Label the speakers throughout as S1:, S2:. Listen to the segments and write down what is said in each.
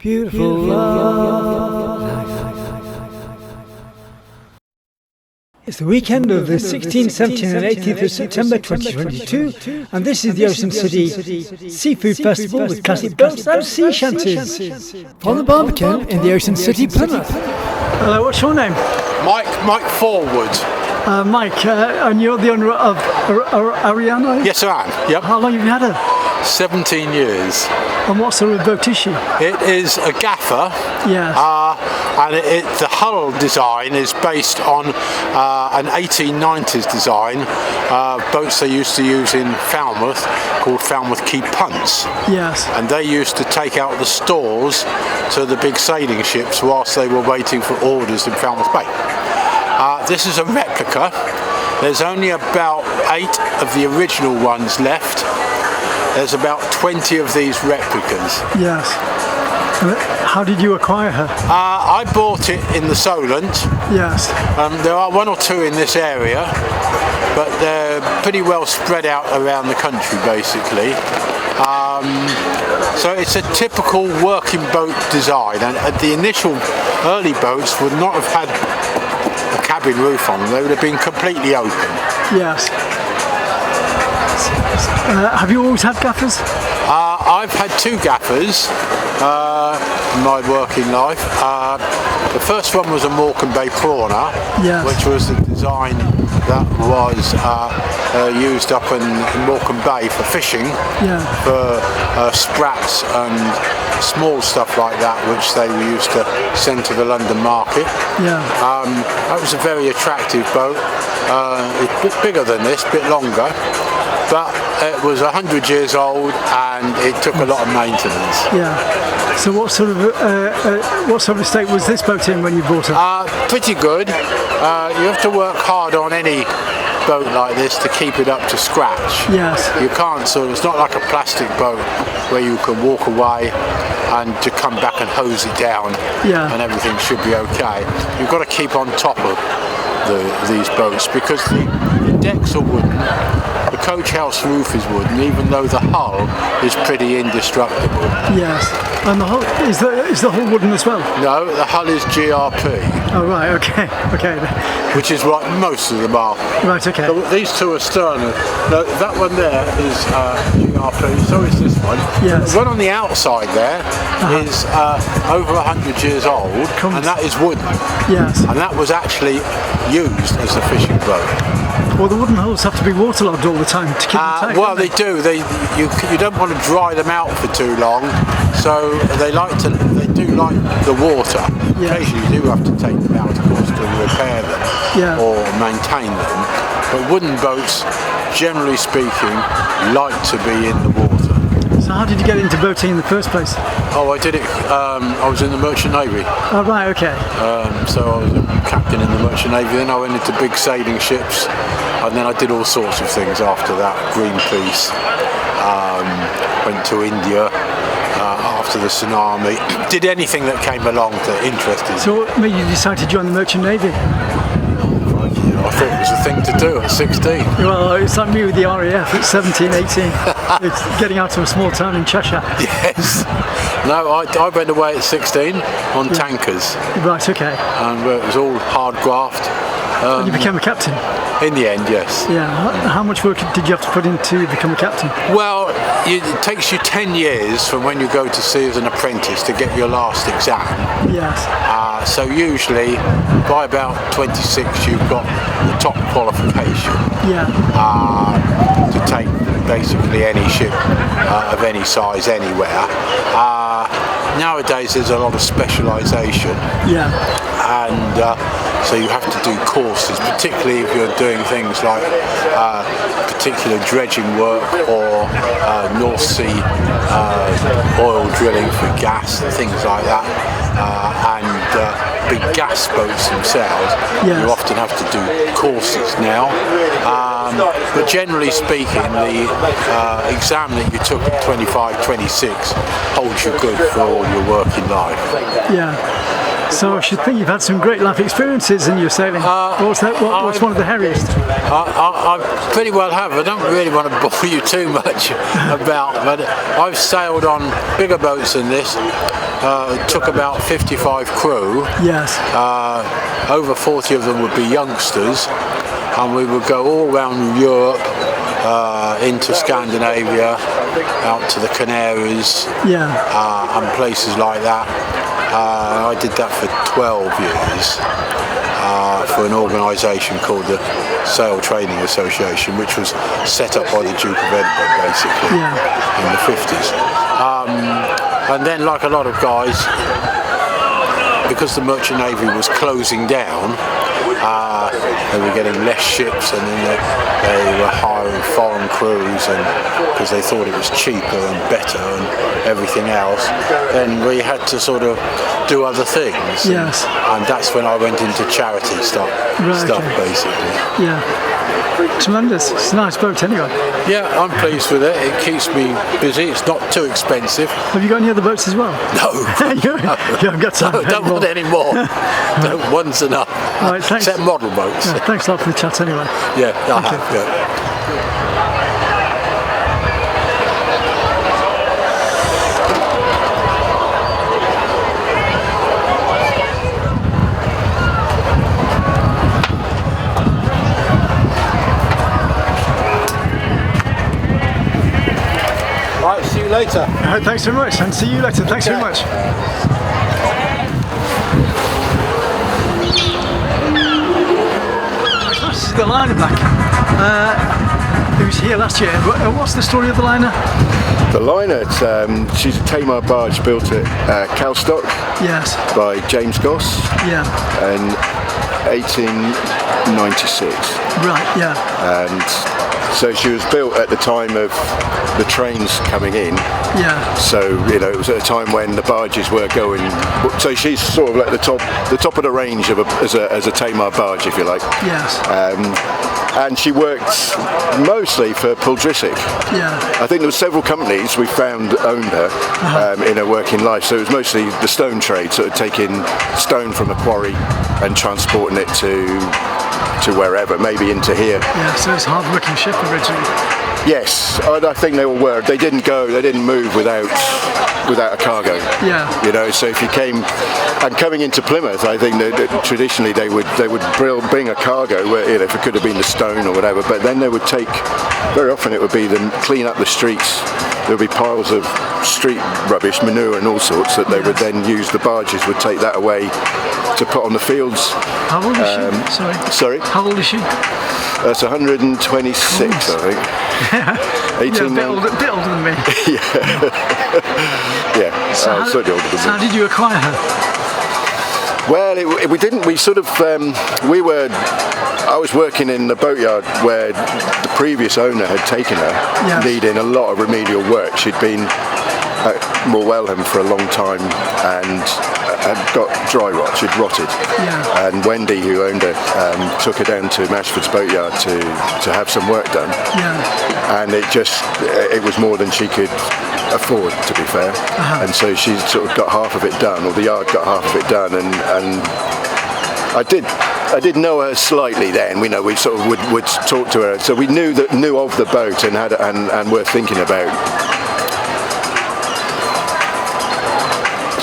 S1: Beautiful life. It's the weekend of the 16th, 17th and 18th of September 2022, and this is the Ocean City Seafood Festival with classic boats and sea shanties on the Barbican in the Ocean City, Plymouth. Hello, what's your name?
S2: Mike Forward.
S1: Mike, and you're the owner of Ariana?
S2: Yes, I am. Yep.
S1: How long have you had her?
S2: 17 years.
S1: And what sort of boat is she?
S2: It is a gaffer.
S1: Yes.
S2: And the hull design is based on an 1890s design, boats they used to use in Falmouth called Falmouth Quay punts.
S1: Yes.
S2: And they used to take out the stores to the big sailing ships whilst they were waiting for orders in Falmouth Bay. This is a replica. There's only about 8 of the original ones left. There's about 20 of these replicas.
S1: Yes. How did you acquire her?
S2: I bought it in the Solent.
S1: Yes.
S2: There are 1 or 2 in this area, but they're pretty well spread out around the country, basically. So it's a typical working boat design, and the initial early boats would not have had a cabin roof on them. They would have been completely open.
S1: Yes. Have you always had gaffers?
S2: I've had 2 gaffers in my working life. The first one was a Morecambe Bay prawner,
S1: yes,
S2: which was the design that was used up in Morecambe Bay for fishing,
S1: yeah,
S2: for sprats and small stuff like that, which they were used to send to the London market.
S1: Yeah.
S2: That was a very attractive boat. It's a bit bigger than this, a bit longer. But it was 100 years old and it took a lot of maintenance.
S1: Yeah. So what sort of state was this boat in when you bought it?
S2: Pretty good. You have to work hard on any boat like this to keep it up to scratch.
S1: Yes.
S2: You can't it's not like a plastic boat where you can walk away and to come back and hose it down,
S1: yeah,
S2: and everything should be okay. You've got to keep on top of these boats because the decks are wooden. The coach house roof is wooden, even though the hull is pretty indestructible.
S1: Yes. And the hull is the hull wooden as well?
S2: No, the hull is GRP.
S1: Oh right, okay.
S2: Which is what most of them are.
S1: Right, okay.
S2: So these 2 are Sterner. No, that one there is GRP, so is this one.
S1: Yes.
S2: The one on the outside there is over 100 years old, and that is wooden.
S1: Yes.
S2: And that was actually used as a fishing boat.
S1: Well, the wooden hulls have to be waterlogged all the time to keep them tight.
S2: Well, they do. You don't want to dry them out for too long, so they do like the water.
S1: Yeah.
S2: Occasionally, you do have to take them out, of course, to repair them,
S1: yeah,
S2: or maintain them. But wooden boats, generally speaking, like to be in the water.
S1: So how did you get into boating in the first place?
S2: Oh, I did it. I was in the Merchant Navy.
S1: Oh right, okay.
S2: So I was a captain in the Merchant Navy. Then I went into big sailing ships, and then I did all sorts of things after that. Greenpeace. Went to India after the tsunami. Did anything that came along that interested me.
S1: So what made you decide to join the Merchant Navy?
S2: I thought it was the thing to do at 16.
S1: Well, it's like me with the RAF at 17, 18. It's getting out to a small town in Cheshire.
S2: Yes. No, I went away at 16 on tankers.
S1: Right, okay.
S2: And it was all hard graft.
S1: And you became a captain?
S2: In the end, yes.
S1: Yeah. How much work did you have to put in to become a captain?
S2: Well, it takes you 10 years from when you go to sea as an apprentice to get your last exam.
S1: Yes.
S2: So usually, by about 26, you've got the top qualification.
S1: Yeah.
S2: To take basically any ship of any size anywhere. Nowadays, there's a lot of specialisation.
S1: Yeah.
S2: And so you have to do courses, particularly if you're doing things like particular dredging work or North Sea oil drilling for gas and things like that, and big gas boats themselves. Yes. You often have to do courses now. But generally speaking, the exam that you took at 25, 26 holds you good for all your working life.
S1: Yeah. So I should think you've had some great life experiences in your sailing. What's one of the hairiest?
S2: I pretty well have. I don't really want to bore you too much about, but I've sailed on bigger boats than this. It took about 55 crew.
S1: Yes.
S2: Over 40 of them would be youngsters, and we would go all around Europe, into Scandinavia, out to the Canaries, and places like that. I did that for 12 years for an organisation called the Sail Training Association, which was set up by the Duke of Edinburgh, basically, in the 50s. And then, like a lot of guys, because the Merchant Navy was closing down, they were getting less ships, and then they were hiring foreign crews, and because they thought it was cheaper and better and everything else, then we had to sort of do other things.
S1: Yes.
S2: And that's when I went into charity stuff, basically.
S1: Yeah. Tremendous. It's a nice boat anyway.
S2: Yeah, I'm pleased with it. It keeps me busy. It's not too expensive.
S1: Have you got any other boats as well?
S2: No.
S1: You haven't got time.
S2: No, don't want any more. One's enough.
S1: All right, thanks.
S2: Except model boats.
S1: Yeah, thanks a lot for the chat anyway.
S2: Yeah, I have. Yeah. Right, see you later.
S1: Thanks very much, and see you later. Thanks very much. This is the liner back. It was here last year. What's the story of the liner?
S3: The liner, she's a Tamar barge built at Calstock.
S1: Yes.
S3: By James Goss.
S1: Yeah.
S3: In 1896.
S1: Right. Yeah.
S3: And so she was built at the time of the trains coming in.
S1: Yeah.
S3: So it was at a time when the barges were going. So she's sort of like the top of the range of as a Tamar barge, if you like.
S1: Yes.
S3: And she worked mostly for Puldrisic.
S1: Yeah.
S3: I think there were several companies we found owned her in her working life. So it was mostly the stone trade, sort of taking stone from a quarry and transporting it to wherever, maybe into here.
S1: Yeah, so it's a hard-working ship originally.
S3: Yes, I think they all were. They didn't move without a cargo.
S1: Yeah.
S3: So if you came, and coming into Plymouth, I think that traditionally they would bring a cargo where, if it could have been the stone or whatever, but then they would take, very often it would be them clean up the streets. There would be piles of street rubbish, manure and all sorts that they would then use. The barges would take that away to put on the fields.
S1: How old is she?
S3: Sorry?
S1: How old is she?
S3: That's 126, I think.
S1: Yeah, a bit older than me.
S3: Yeah,
S1: so
S3: slightly older than me.
S1: So how did you acquire her?
S3: Well, we didn't. We sort of. I was working in the boatyard where the previous owner had taken her, needing a lot of remedial work. She'd been at Morwellham for a long time and had got dry rot. She'd rotted.
S1: Yeah.
S3: And Wendy, who owned her, took her down to Mashford's boatyard to have some work done.
S1: Yeah.
S3: And it was more than she could afford, to be fair. And so she sort of got half of it done, or the yard got half of it done, and I did know her slightly then. We sort of would talk to her, so we knew of the boat and were thinking about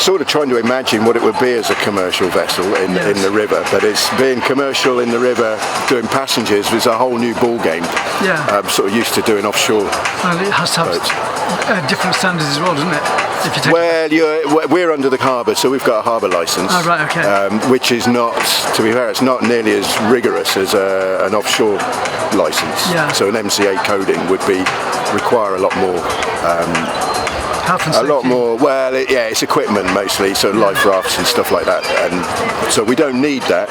S3: sort of trying to imagine what it would be as a commercial vessel in the river. But it's being commercial in the river, doing passengers was a whole new ball game.
S1: Yeah.
S3: I'm sort of used to doing offshore.
S1: And it has to have different standards as well, doesn't it?
S3: We're under the harbour, so we've got a harbour licence.
S1: Oh, right, okay.
S3: Which is not, to be fair, it's not nearly as rigorous as an offshore licence.
S1: Yeah.
S3: So an MCA coding would require a lot more.
S1: A
S3: lot more. Well, it's equipment mostly, so life rafts and stuff like that, and so we don't need that,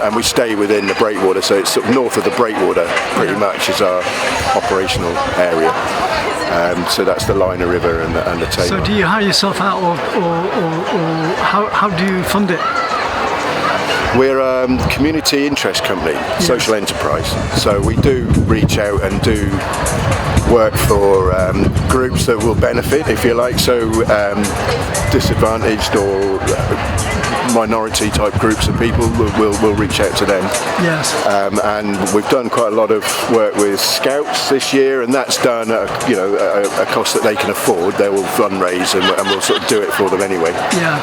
S3: and we stay within the breakwater. So it's sort of north of the breakwater, pretty much, is our operational area. So that's the Liner River and the Tamar.
S1: So do you hire yourself out, or how do you fund it?
S3: We're a community interest company, social enterprise. So we do reach out and do work for groups that will benefit, if you like. So disadvantaged or minority type groups of people, we'll reach out to them.
S1: Yes.
S3: And we've done quite a lot of work with Scouts this year, and that's done at a cost that they can afford. They will fundraise, and we'll sort of do it for them anyway.
S1: Yeah.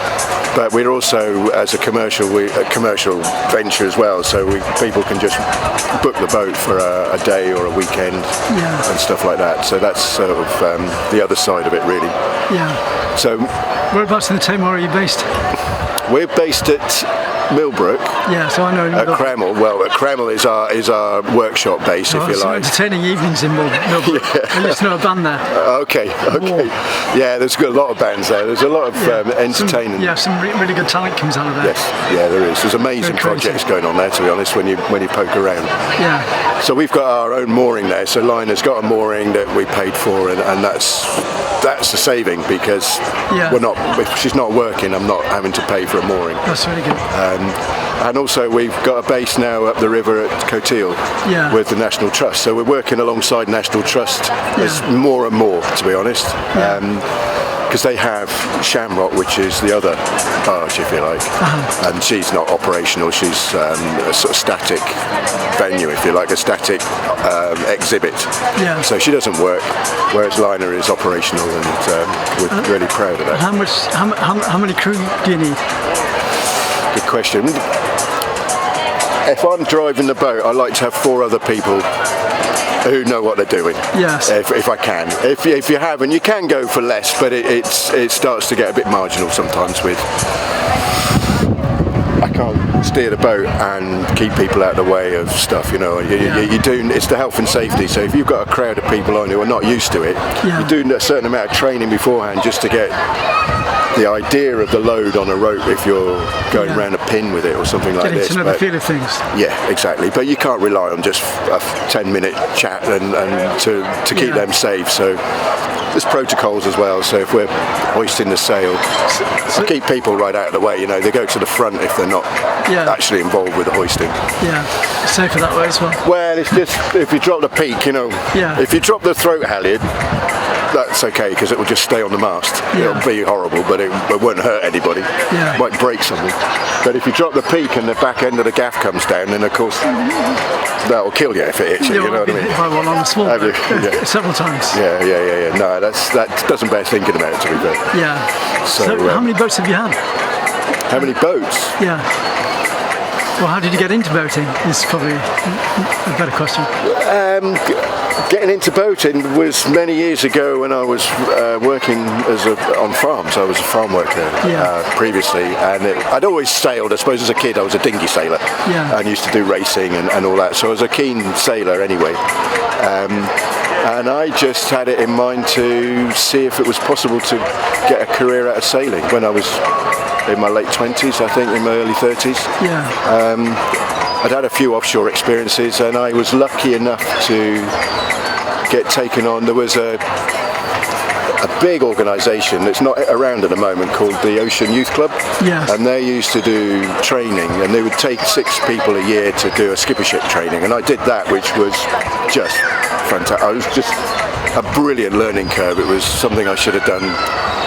S3: But we're also, as a commercial venture as well, so people can just book the boat for a day or a weekend and stuff like that. So that's sort of the other side of it, really.
S1: Yeah.
S3: So,
S1: whereabouts in the Tamar are you based?
S3: We're based at Millbrook.
S1: Yeah, so I know.
S3: At Cremel. Well, Cremel is our workshop base, if you like.
S1: Entertaining evenings in Millbrook. I used to know a band there.
S3: Okay. Yeah, there's a lot of bands there. There's a lot of entertaining.
S1: Some really good talent comes out of there.
S3: Yes, yeah, there is. There's amazing projects going on there, to be honest, when you poke around. Yeah. So we've got our own mooring there. So Lina's got a mooring that we paid for, and that's a saving, because if she's not working, I'm not having to pay for a mooring.
S1: That's really good.
S3: And also we've got a base now up the river at Coteal with the National Trust. So we're working alongside National Trust as more and more, to be honest. Because they have Shamrock, which is the other barge, if you like, and she's not operational. She's a sort of static venue, if you like, a static exhibit. Yeah. So she doesn't work, whereas Lina is operational, and we're really proud of that.
S1: How many crew do you need?
S3: Good question. If I'm driving the boat, I like to have 4 other people who know what they're doing.
S1: Yes.
S3: If I can. If you haven't, you can go for less, but it starts to get a bit marginal sometimes with. I can't steer the boat and keep people out of the way of stuff, you do. It's the health and safety. So if you've got a crowd of people on who are not used to it, you do a certain amount of training beforehand just to get the idea of the load on a rope if you're going around a pin with it or something like this.
S1: Getting to know the feel of things.
S3: Yeah, exactly. But you can't rely on just a 10-minute chat and to keep them safe. So there's protocols as well. So if we're hoisting the sail, I keep people right out of the way. They go to the front if they're not actually involved with the hoisting.
S1: Yeah, it's safer that way as well.
S3: Well, it's just if you drop the peak, if you drop the throat halyard, that's okay, because it will just stay on the mast. It'll be horrible, but it won't hurt anybody. It might break something. But if you drop the peak and the back end of the gaff comes down, then of course that'll kill you if it hits you. You know what I mean?
S1: Hit by one on a small boat, several times.
S3: Yeah. No, that doesn't bear thinking about, to be fair.
S1: Yeah. So how many boats have you had?
S3: How many boats?
S1: Yeah. Well, how did you get into boating? This is probably a better question.
S3: Getting into boating was many years ago when I was working on farms. I was a farm worker previously, and I'd always sailed. I suppose as a kid I was a dinghy sailor and used to do racing and all that. So I was a keen sailor anyway. And I just had it in mind to see if it was possible to get a career out of sailing when I was in my late 20s, I think, in my early 30s. I'd had a few offshore experiences, and I was lucky enough to get taken on. There was a big organisation that's not around at the moment called the Ocean Youth Club, and they used to do training, and they would take 6 people a year to do a skippership training, and I did that, which was just fantastic. I was just a brilliant learning curve. It was something I should have done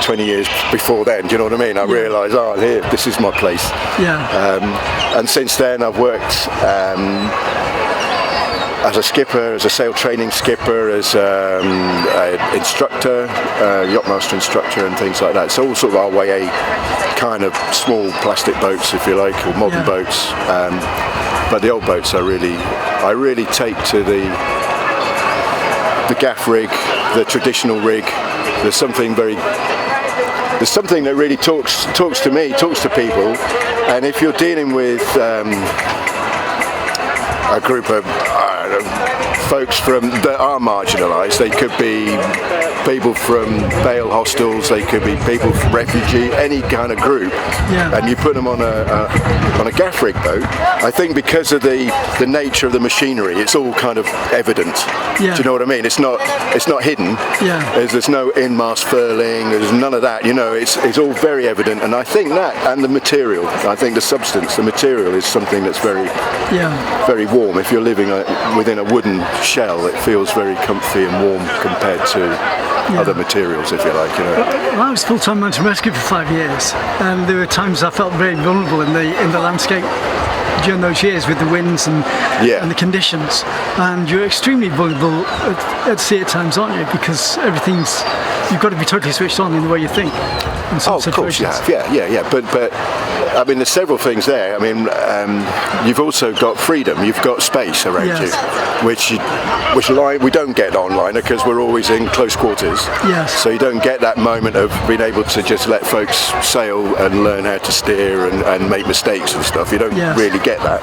S3: 20 years before then, do you know what I mean? I realised, here, this is my place. And since then I've worked as a skipper, as a sail training skipper, as an instructor, yachtmaster instructor and things like that. So all sort of RYA kind of small plastic boats, if you like, or modern boats. But the old boats I really take to the gaff rig, the traditional rig. There's something that really talks to me, talks to people, and if you're dealing with a group of folks that are marginalised, they could be people from bail hostels, they could be people from refugee, any kind of group, and you put them on a gaff rig boat. I think because of the nature of the machinery, it's all kind of evident. Do you know what I mean? It's not hidden. There's no in-mast furling. There's none of that. It's all very evident. And I think that, and the material. I think the substance, the material, is something that's very warm. If you're living within a wooden shell, it feels very comfy and warm compared to other materials, if you like.
S1: Well, I was full-time mountain rescue for 5 years, and there were times I felt very vulnerable in the landscape during those years with the winds and the conditions, and you're extremely vulnerable at sea at times, aren't you? Because you've got to be totally switched on in the way you think.
S3: Of course you have, yeah. But I mean, there's several things there. I mean, you've also got freedom. You've got space around you, which we don't get online because we're always in close quarters.
S1: Yes.
S3: So you don't get that moment of being able to just let folks sail and learn how to steer and make mistakes and stuff. You don't really get that.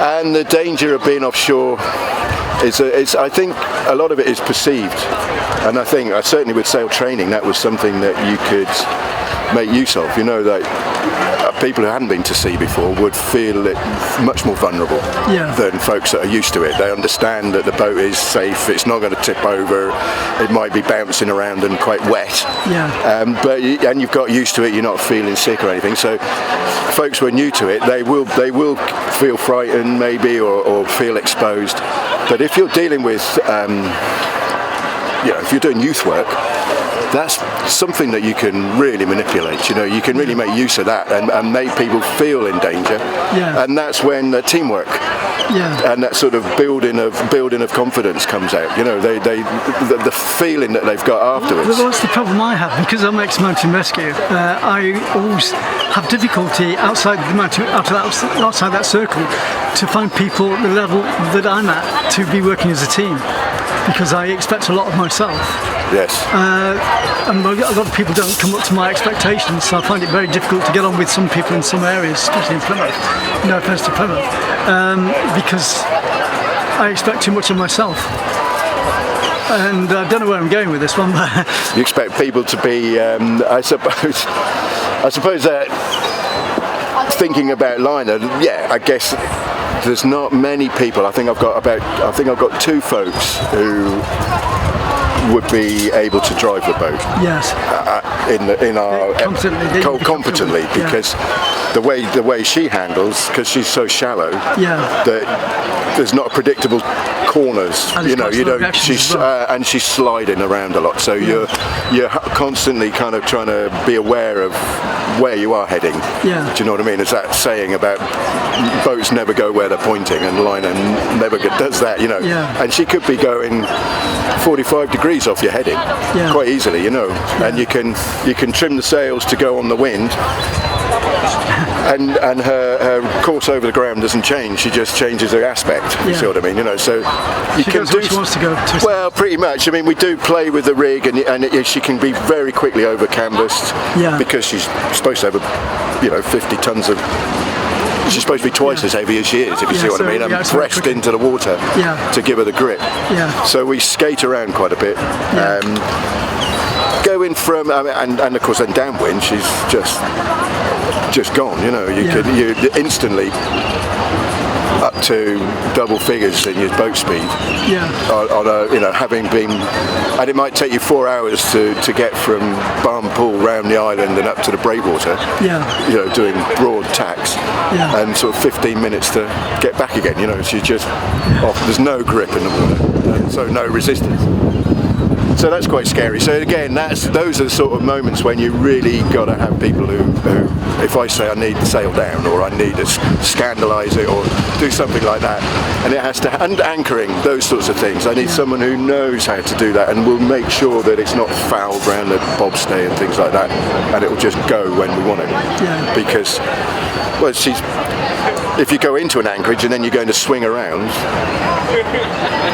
S3: And the danger of being offshore I think a lot of it is perceived, and I think certainly with sail training that was something that you could make use of. That people who hadn't been to sea before would feel it much more vulnerable than folks that are used to it. They understand that the boat is safe, it's not going to tip over, it might be bouncing around and quite wet, and you've got used to it, you're not feeling sick or anything. So folks who are new to it, they will feel frightened maybe or feel exposed. But if you're dealing with if you're doing youth work, that's something that you can really manipulate. You can really make use of that and make people feel in danger. And that's when teamwork and that sort of building of confidence comes out. The feeling that they've got afterwards.
S1: Well, that's the problem I have, because I'm ex-mountain rescue. I always have difficulty outside that circle to find people at the level that I'm at to be working as a team, because I expect a lot of myself.
S3: Yes.
S1: And a lot of people don't come up to my expectations, so I find it very difficult to get on with some people in some areas, especially in Plymouth. No offence to Plymouth, because I expect too much of myself. And I don't know where I'm going with this one. But
S3: you expect people to be, I suppose that thinking about liner, I guess there's not many people. I think I've got 2 folks who would be able to drive the boat.
S1: Yes.
S3: In our competently, because the way she handles, because she's so shallow, that there's not predictable corners. And she's sliding around a lot. So you're constantly kind of trying to be aware of where you are heading. Do you know what I mean? It's that saying about boats never go where they're pointing, and liner never does that. And she could be going 45 degrees off your heading quite easily, and you can trim the sails to go on the wind, and her course over the ground doesn't change. She just changes her aspect. You see what I mean? So you
S1: she goes where she wants to go.
S3: Well, pretty much. I mean, we do play with the rig, and she can be very quickly over canvassed because she's supposed to have 50 tons of. She's supposed to be twice as heavy as she is, if you see what I mean. I'm pressed into the water to give her the grip. So we skate around quite a bit. Going from, and of course then downwind, she's just gone. You instantly up to double figures in your boat speed. Having been, and it might take you 4 hours to get from Barn Pool round the island and up to the breakwater. Doing broad tacks, and sort of 15 minutes to get back again. She's just off. There's no grip in the water, and so no resistance. So that's quite scary. So again, those are the sort of moments when you really got to have people who, if I say I need the sail down, or I need to scandalise it, or do something like that, and it has to, and anchoring, those sorts of things. I need someone who knows how to do that and will make sure that it's not fouled around the bobstay and things like that, and it will just go when we want it. Because, well, if you go into an anchorage and then you're going to swing around,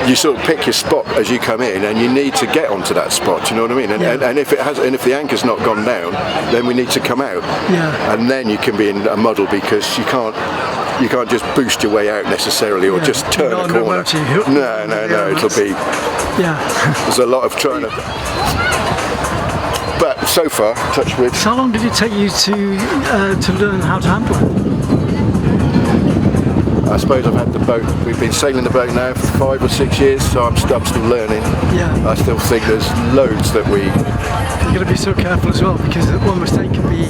S3: you sort of pick your spot as you come in, and you need to get onto that spot. You know what I mean? And if if the anchor's not gone down, then we need to come out. And then you can be in a muddle, because you can't just boost your way out necessarily, or just turn a corner. No. It'll be. There's a lot of trying to. But so far, touch wood.
S1: So how long did it take you to learn how to handle it?
S3: I suppose I've had the boat. We've been sailing the boat now for 5 or 6 years, so I'm still learning. I still think there's loads that we.
S1: You've got to be so careful as well, because one mistake can be.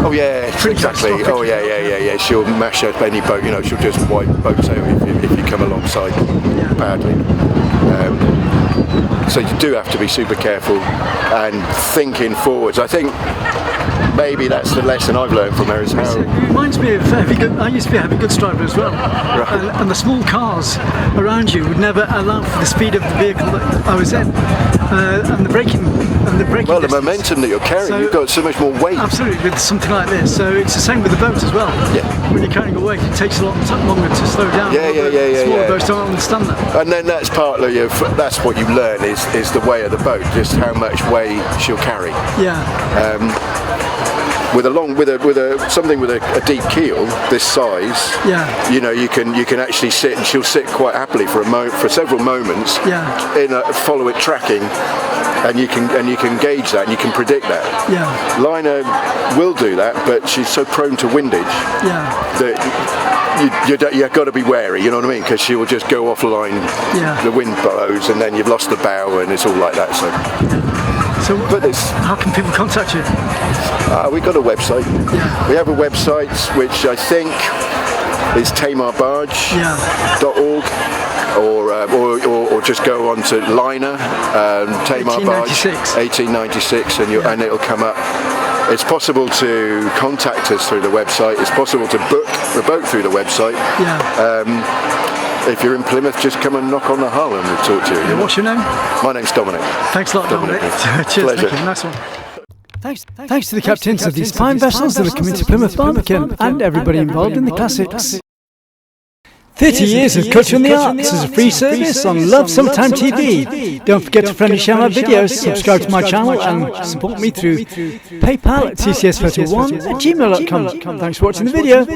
S3: Oh yeah, exactly. Oh yeah. She'll mash up any boat. She'll just wipe boats out if you come alongside badly. So you do have to be super careful and thinking forwards. I think maybe that's the lesson I've learned from her, is how...
S1: It reminds me of I used to be a heavy goods driver as well, and the small cars around you would never allow for the speed of the vehicle that I was in, and the braking
S3: Well, the
S1: distance.
S3: momentum that you're carrying,
S1: So-
S3: you've got so much more weight.
S1: Absolutely, with something like this. So it's the same with the boat as well.
S3: Yeah.
S1: When you're carrying a weight, it takes a lot longer to slow down.
S3: Yeah, yeah, yeah, yeah,
S1: Smaller
S3: yeah.
S1: boats don't understand that.
S3: And then that's partly that's what you learn is the way of the boat, just how much weight she'll carry.
S1: Yeah.
S3: With something with a deep keel this size,
S1: Yeah.
S3: you know, you can actually sit, and she'll sit quite happily for several moments.
S1: Yeah.
S3: In a follow it tracking, and you can gauge that and you can predict that.
S1: Yeah.
S3: Liner will do that, but she's so prone to windage
S1: Yeah.
S3: that you've got to be wary, you know what I mean? Because she will just go offline,
S1: Yeah.
S3: the wind blows, and then you've lost the bow, and it's all like that.
S1: So,
S3: But it's
S1: how can people contact you?
S3: we've got a website.
S1: Yeah.
S3: We have a website which I think is tamarbarge.org, or just go on to Liner, Tamar Barge 1896, and it'll come up. It's possible to contact us through the website. It's possible to book the boat through the website.
S1: Yeah.
S3: If you're in Plymouth, just come and knock on the hull and we'll talk to you.
S1: What's your name?
S3: My name's Dominic.
S1: Thanks a lot, Dominic. Cheers.
S3: Pleasure.
S1: Thank you. Nice one.
S4: Thanks to the captains of these fine vessels that are coming to Plymouth Barbican and everybody involved in the classics.
S1: 30 years of culture and the arts as a free service on Love Sometime TV. Don't forget to friendly share my videos, subscribe to my channel and support me through PayPal at tcsphoto1@gmail.com. Thanks for watching the video.